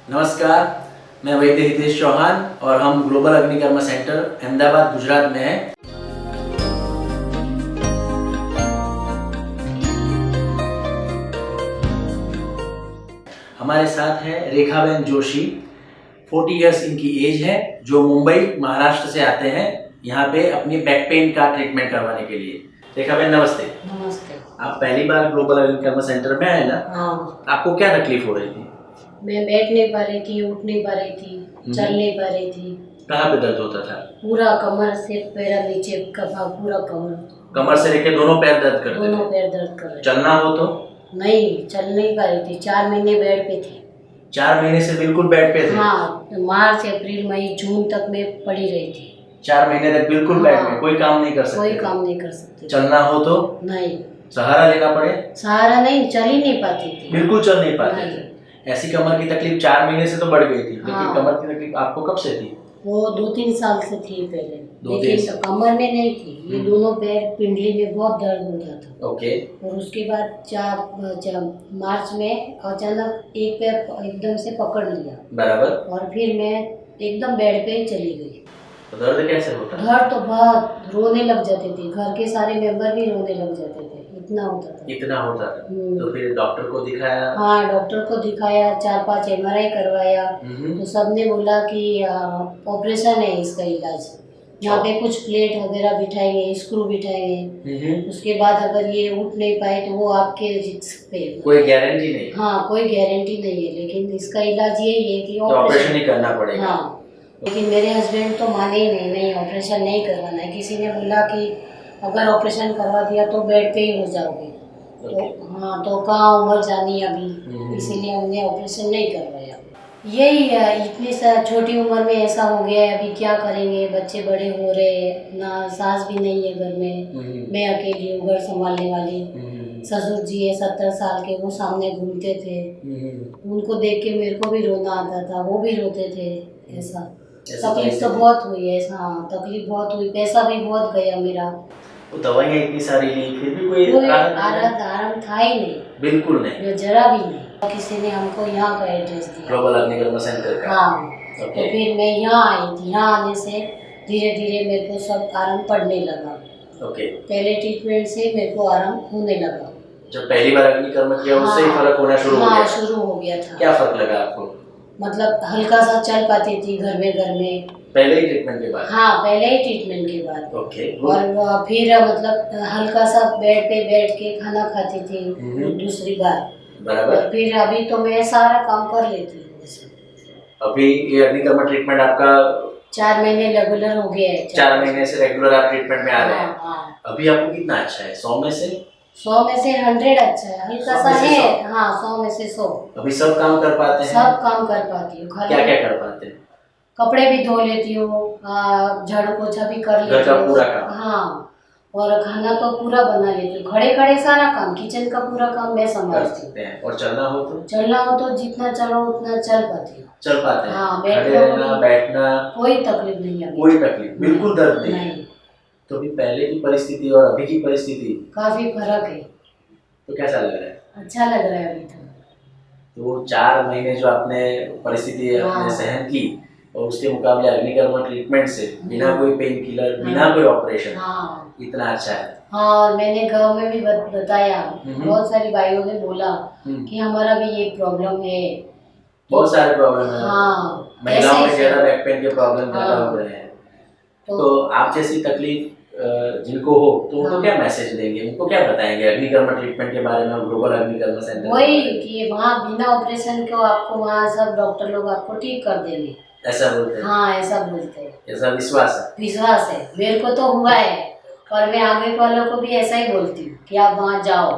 नमस्कार, मैं वैद्य हितेश चौहान और हम ग्लोबल अग्निकर्मा सेंटर अहमदाबाद गुजरात में हैं। हमारे साथ है रेखाबेन जोशी, 40 इयर्स इनकी एज है, जो मुंबई महाराष्ट्र से आते हैं यहाँ पे अपनी बैक पेन का ट्रीटमेंट करवाने के लिए। रेखाबेन नमस्ते। नमस्ते। आप पहली बार ग्लोबल अग्निकर्मा सेंटर में आए ना? हाँ, आपको क्या तकलीफ हो रही थी? मैं बैठ नहीं पा रही थी, उठ नहीं पा रही थी, चल नहीं पा रही थी। कहाँ पे दर्द होता था? पूरा कमर से पैर नीचे का भाग, पूरा कमर से लेके दोनों पैर दर्द करते थे? दोनों पैर दर्द कर रहे थे। चलना हो तो? नहीं, चल नहीं पा रही थी। 4 महीने बेड पे थी। 4 महीने से बिल्कुल बेड पे थे? हाँ, मार्च अप्रैल मई जून तक मैं पड़ी रही थी। 4 महीने तक बिल्कुल बेड में, कोई काम नहीं कर सकते? कोई काम नहीं कर सकती। चलना हो तो? नहीं। सहारा लेना पड़े? सहारा नहीं, चल ही नहीं पाती थी। बिल्कुल चल नहीं पाते थे। ऐसी कमर की तकलीफ 4 महीने से तो बढ़ गई थी, लेकिन हाँ। कमर की तकलीफ आपको कब से थी? वो 2-3 साल से थी पहले, 2-3 लेकिन साल। कमर में नहीं थी। ये दोनों पैर पिंडली में बहुत दर्द होता था। ओके। और उसके बाद 4 मार्च में अचानक एक पैर एकदम से पकड़ लिया, बराबर। और फिर मैं एकदम बेड पे चली गई। तो दर्द कैसे होता? घर तो बहुत रोने लग जाते थे, घर के सारे मेंबर भी रोने लग जाते थे, इतना होता था। इतना होता था? तो फिर डॉक्टर को दिखाया? हाँ, डॉक्टर को दिखाया, 4-5 MRI करवाया, तो सबने बोला कि ऑपरेशन है इसका इलाज। यहाँ पे कुछ प्लेट वगैरह बिठाएंगे, स्क्रू बिठाएंगे, उसके बाद अगर ये उठ नहीं पाए तो वो आपके रिस्क पे। कोई गारंटी नहीं? हाँ, कोई गारंटी नहीं है, लेकिन इसका इलाज यही है कि ऑपरेशन ही करना पड़ेगा। हाँ, लेकिन मेरे हस्बैंड तो माने ही नहीं, ऑपरेशन नहीं करवाना है। किसी ने बोला कि अगर ऑपरेशन करवा दिया तो बेड पे ही हो जाओगे। तो हाँ, तो कहाँ उम्र जानी अभी, इसीलिए हमने ऑपरेशन नहीं करवाया। यही है, इतनी छोटी उम्र में ऐसा हो गया है। अभी क्या करेंगे, बच्चे बड़े हो रहे हैं ना, सास भी नहीं है घर में, मैं अकेली हूँ घर संभालने वाली। ससुर जी है 70 साल के, वो सामने घूमते थे, उनको देख के मेरे को भी रोना आता था, वो भी रोते थे। ऐसा तकलीफ तो बहुत हुई है। हाँ, तकलीफ बहुत हुई, पैसा भी बहुत गया मेरा। वो दवाइयाँ इतनी सारी ली, फिर भी कोई आराम था ही नहीं, बिल्कुल नहीं, जरा भी नहीं। किसी ने हमको यहाँ का एड्रेस दिया, ग्लोबल अग्निकर्मा सेंटर का। हाँ, तो फिर मैं यहाँ आई थी। यहाँ आने से धीरे धीरे मेरे को सब आराम पड़ने लगा। ओके। पहले ट्रीटमेंट से मेरे को आराम होने लगा। जब पहली बार अग्निकर्मा किया उससे ही फर्क होना शुरू हो गया? शुरू हो गया था। क्या फर्क लगा आपको? मतलब हल्का सा चल पाती थी घर में। पहले ही ट्रीटमेंट के बाद? हाँ, पहले ही ट्रीटमेंट के बाद। ओके। और फिर मतलब हल्का सा बेड पे बैठ के खाना खाती थी दूसरी बार। बराबर। और फिर अभी तो मैं सारा काम कर लेती हूँ वैसे। अभी ये अग्निकर्मा ट्रीटमेंट आपका 4 महीने रेगुलर हो गया है। 4 महीने से रेगुलर आप ट्रीटमेंट में आ रहे हैं। हाँ। अभी आपको कितना अच्छा है? 100 में से? 100 में से 100 अच्छा है, हल्का सा है। हाँ, 100 में से 100। अभी सब काम कर पाते हैं? सब काम कर पाती हूँ। क्या क्या कर पाते हैं? कपड़े भी धो लेती हूँ, झाड़ू पोछा भी कर लेती हूँ, घर का पूरा काम? हाँ, और खाना तो पूरा बना लेती हूँ। खड़े सारा काम, किचन का पूरा काम मैं संभालती हूँ। और चलना हो तो? चलना हो तो जितना चलो उतना चल पाती हूँ। चल पाते हैं? हाँ, खड़े रहना, बैठना कोई तकलीफ नहीं है। कोई तकलीफ, बिल्कुल दर्द नहीं? नहीं। तो अभी पहले की परिस्थिति और अभी की परिस्थिति काफी फर्क है। तो कैसा लग रहा है? अच्छा लग रहा है अभी तो 4 महीने जो आपने परिस्थिति आपने सहन की, और उसके मुकाबले अग्निकर्मा ट्रीटमेंट से बिना कोई पेन किलर, बिना कोई ऑपरेशन, इतना अच्छा है। हाँ, और मैंने गांव में भी बताया, बहुत सारी भाइयों ने बोला कि हमारा भी ये प्रॉब्लम है। बहुत सारे प्रॉब्लम है। हाँ, महिलाओं में ज्यादा बैक पेन के प्रॉब्लम ज्यादा हो रहे हैं। तो आप जैसी तकलीफ जिनको हो तो उनको क्या मैसेज देंगे, उनको क्या बताएंगे अग्निकर्मा ट्रीटमेंट के बारे में, ग्लोबल अग्निकर्मा सेंटर? वही कि वहाँ बिना ऑपरेशन के आपको वहाँ सब डॉक्टर लोग आपको ठीक कर देंगे, ऐसा बोलते हैं? हाँ, ऐसा बोलते हैं। ऐसा विश्वास है, मेरे को तो हुआ है, और मैं आगे वालों को भी ऐसा ही बोलती हूँ कि आप वहाँ जाओ।